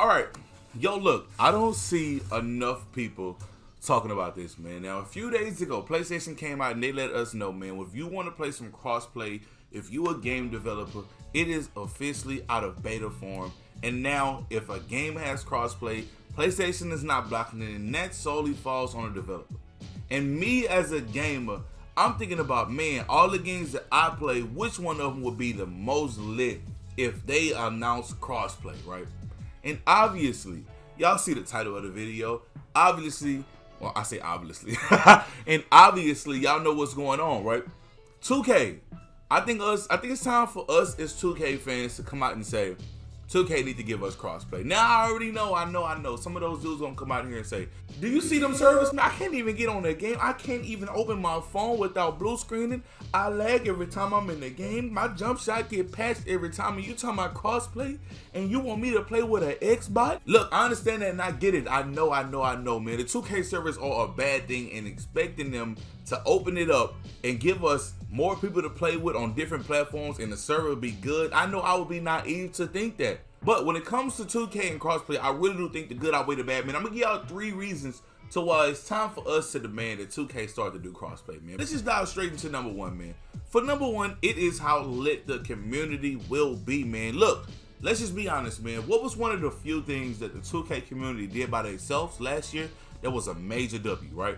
All right, yo, look, I don't see enough people talking about this, man. Now, a few days ago, PlayStation came out and they let us know, man, if you want to play some crossplay, if you a game developer, it is officially out of beta form. And now, if a game has crossplay, PlayStation is not blocking it, and that solely falls on the developer. And me as a gamer, I'm thinking about, man, all the games that I play, which one of them would be the most lit if they announce crossplay, right? And obviously, y'all see the title of the video. Obviously, well, I say obviously. And obviously, y'all know what's going on, right? 2K. I think it's time for us as 2K fans to come out and say, 2K need to give us crossplay. Now I already know, I know. Some of those dudes gonna come out here and say, do you see them servers? Man, I can't even get on the game. I can't even open my phone without blue screening. I lag every time I'm in the game. My jump shot get patched every time. And you talking about crossplay? And you want me to play with an X-bot? Look, I understand that and I get it. I know, man. The 2K servers are a bad thing, and expecting them to open it up and give us more people to play with on different platforms and the server would be good. I know I would be naive to think that. But when it comes to 2K and crossplay, I really do think the good outweigh the bad, man. I'm gonna give y'all 3 reasons to why it's time for us to demand that 2K start to do crossplay, man. Let's just dive straight into number 1, man. For number 1, it is how lit the community will be, man. Look, let's just be honest, man. What was one of the few things that the 2K community did by themselves last year that was a major W, right?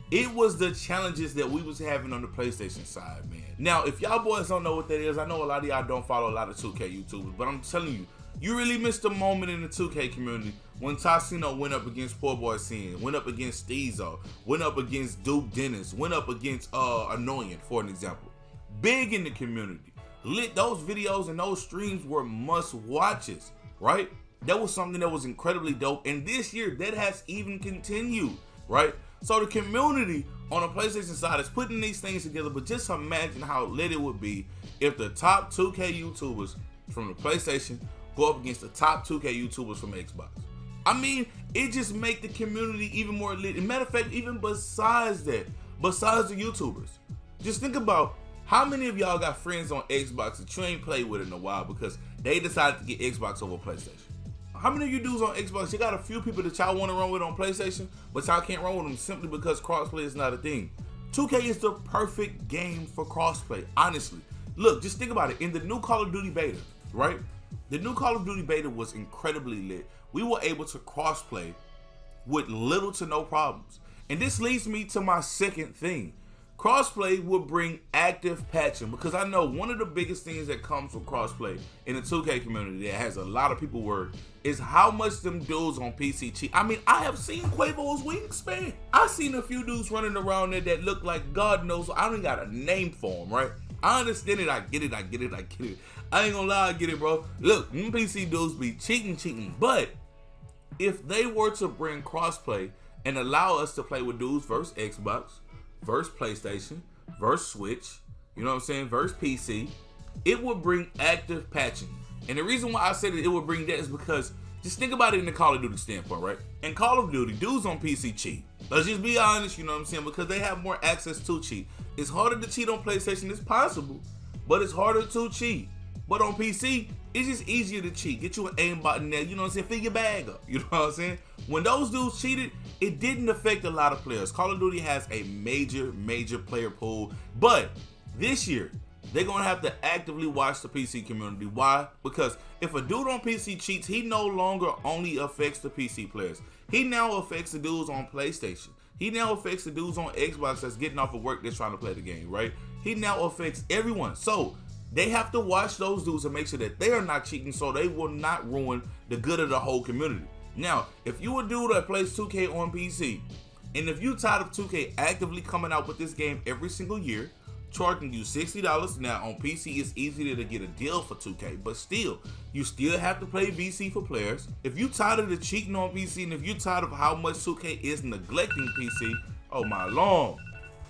It was the challenges that we was having on the PlayStation side, man. Now, if y'all boys don't know what that is, I know a lot of y'all don't follow a lot of 2K YouTubers, but I'm telling you, you really missed a moment in the 2K community when Tassino went up against Poor Boy Sin, went up against Steezo, went up against Duke Dennis, went up against Annoying, for an example. Big in the community. Lit, those videos and those streams were must watches, right? That was something that was incredibly dope. And this year, that has even continued, right? So the community on the PlayStation side is putting these things together, but just imagine how lit it would be if the top 2K YouTubers from the PlayStation go up against the top 2K YouTubers from Xbox. I mean, it just make the community even more lit. And matter of fact, even besides that, besides the YouTubers, just think about how many of y'all got friends on Xbox that you ain't played with in a while because they decided to get Xbox over PlayStation. How many of you dudes on Xbox, you got a few people that y'all want to run with on PlayStation, but y'all can't run with them simply because crossplay is not a thing. 2K is the perfect game for crossplay, honestly. Look, just think about it. In the new Call of Duty beta, right? The new Call of Duty beta was incredibly lit. We were able to crossplay with little to no problems. And this leads me to my second thing. Crossplay will bring active patching, because I know one of the biggest things that comes from crossplay in the 2K community that has a lot of people worried is how much them dudes on PC cheat. I mean, I have seen Quavo's wingspan. I've seen a few dudes running around there that look like God knows, I don't got a name for them, right? I understand it, I get it. I ain't gonna lie, I get it, bro. Look, them PC dudes be cheating. But if they were to bring crossplay and allow us to play with dudes versus Xbox, versus PlayStation, versus Switch, you know what I'm saying, versus PC, it would bring active patching. And the reason why I say that it would bring that is because just think about it in the Call of Duty standpoint, right? In Call of Duty, dudes on PC cheat. Let's just be honest, you know what I'm saying, because they have more access to cheat. It's harder to cheat on PlayStation, it's possible, but it's harder to cheat. But on PC, it's just easier to cheat. Get you an aimbot in there, you know what I'm saying, fill your bag up, you know what I'm saying? When those dudes cheated, it didn't affect a lot of players. Call of Duty has a major player pool, but this year, they're gonna have to actively watch the PC community. Why? Because if a dude on PC cheats, he no longer only affects the PC players. He now affects the dudes on PlayStation. He now affects the dudes on Xbox that's getting off of work that's trying to play the game, right? He now affects everyone. So they have to watch those dudes and make sure that they are not cheating so they will not ruin the good of the whole community. Now, if you a dude that plays 2K on PC, and if you tired of 2K actively coming out with this game every single year, charging you $60, now on PC it's easier to get a deal for 2K, but still, you still have to play VC for players. If you tired of the cheating on PC, and if you tired of how much 2K is neglecting PC, oh my lord.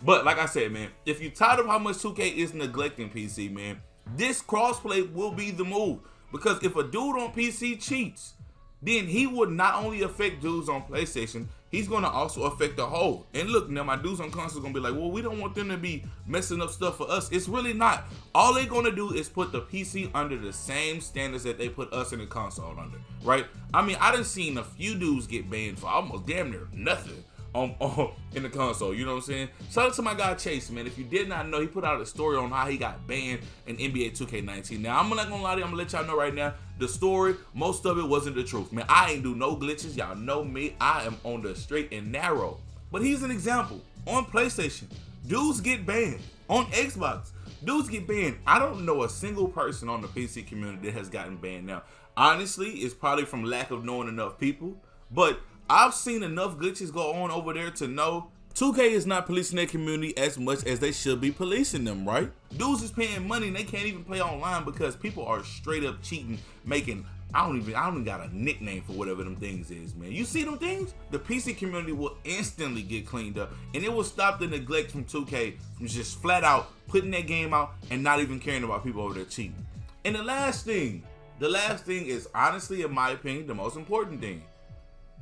But like I said, man, if you tired of how much 2K is neglecting PC, man, this crossplay will be the move. Because if a dude on PC cheats, then he would not only affect dudes on PlayStation, he's going to also affect the whole. And look, now my dudes on console are going to be like, well, we don't want them to be messing up stuff for us. It's really not. All they're going to do is put the PC under the same standards that they put us in the console under, right? I mean, I done seen a few dudes get banned for almost damn near nothing in the console, you know what I'm saying? Shout out to my guy Chase, man. If you did not know, he put out a story on how he got banned in NBA 2K19. Now, I'm not gonna lie to you, I'm gonna let y'all know right now, the story, most of it wasn't the truth, man. I ain't do no glitches, y'all know me. I am on the straight and narrow. But here's an example. On PlayStation, dudes get banned. On Xbox, dudes get banned. I don't know a single person on the PC community that has gotten banned. Now, honestly, it's probably from lack of knowing enough people, but I've seen enough glitches go on over there to know 2K is not policing their community as much as they should be policing them, right? Dudes is paying money and they can't even play online because people are straight up cheating, making, I don't even got a nickname for whatever them things is, man. You see them things? The PC community will instantly get cleaned up, and it will stop the neglect from 2K from just flat out putting that game out and not even caring about people over there cheating. And the last thing is honestly, in my opinion, the most important thing.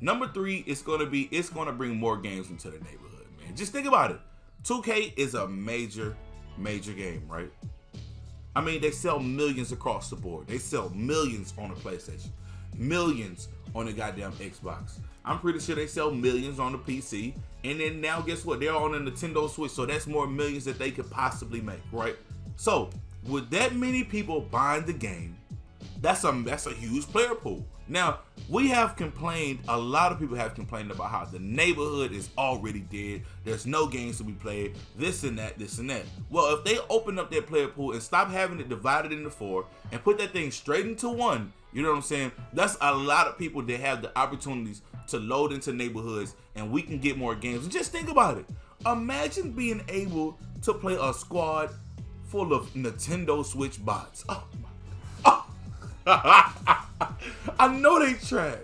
Number 3, it's gonna bring more games into the neighborhood, man. Just think about it. 2K is a major game, right? I mean, they sell millions across the board. They sell millions on the PlayStation, millions on the goddamn Xbox. I'm pretty sure they sell millions on the PC. And then now, guess what? They're on a Nintendo Switch, so that's more millions that they could possibly make, right? So, with that many people buying the game, that's a huge player pool. Now, we have complained, a lot of people have complained about how the neighborhood is already dead. There's no games to be played, this and that. Well, if they open up their player pool and stop having it divided into 4 and put that thing straight into 1, you know what I'm saying? That's a lot of people that have the opportunities to load into neighborhoods and we can get more games. And just think about it. Imagine being able to play a squad full of Nintendo Switch bots. Oh my. I know they trash.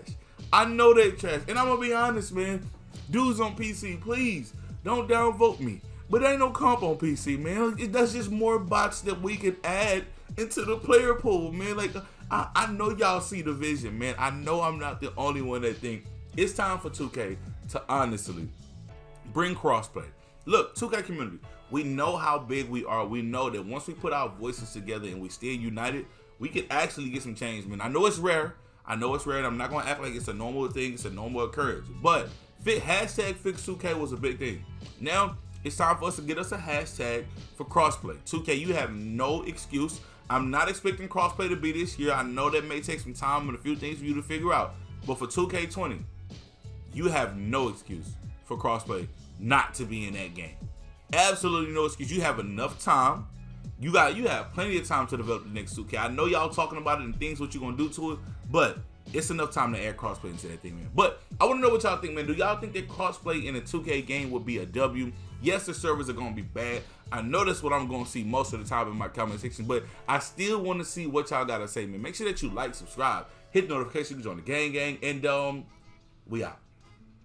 And I'm gonna be honest, man. Dudes on PC, please don't downvote me. But there ain't no comp on PC, man. That's just more bots that we can add into the player pool, man. Like, I know y'all see the vision, man. I know I'm not the only one that think it's time for 2K to honestly bring crossplay. Look, 2K community, we know how big we are. We know that once we put our voices together and we stay united, we could actually get some change, man. I know it's rare, and I'm not gonna act like it's a normal thing, it's a normal occurrence. But hashtag fix 2K was a big thing. Now it's time for us to get us a hashtag for crossplay. 2K, you have no excuse. I'm not expecting crossplay to be this year. I know that may take some time and a few things for you to figure out. But for 2K20, you have no excuse for crossplay not to be in that game. Absolutely no excuse. You have enough time. You have plenty of time to develop the next 2K. I know y'all talking about it and things what you're gonna do to it, but it's enough time to add crossplay into that thing, man. But I want to know what y'all think, man. Do y'all think that crossplay in a 2K game would be a W? Yes, the servers are gonna be bad. I know that's what I'm gonna see most of the time in my comment section, but I still want to see what y'all gotta say, man. Make sure that you like, subscribe, hit notifications, join the gang, and we out.